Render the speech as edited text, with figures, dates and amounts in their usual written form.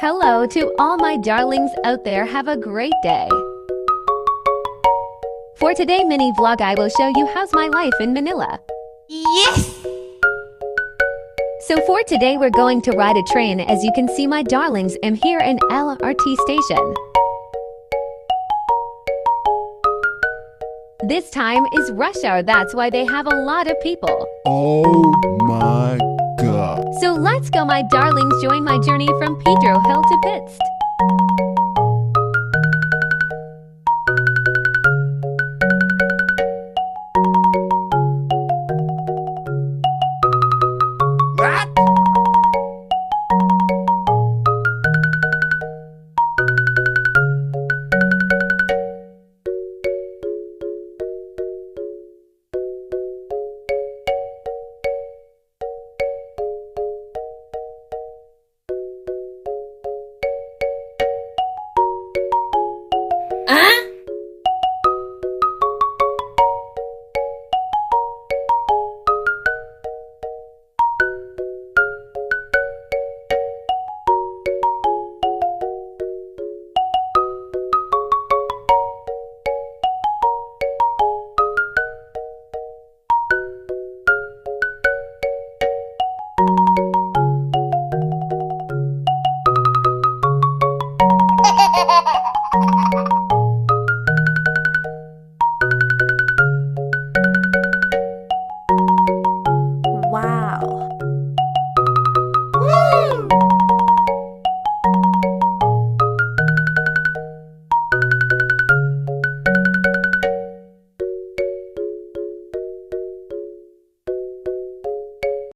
Hello to all my darlings out there. Have a great day. For today mini vlog I will show you how's my life in Manila. Yes! So for today we're going to ride a train. As you can see my darlings, I'm here in LRT station. This time is rush hour, that's why they have a lot of people. Oh my god. So let's go my darlings, join my journey from Pedro Hill to Pits.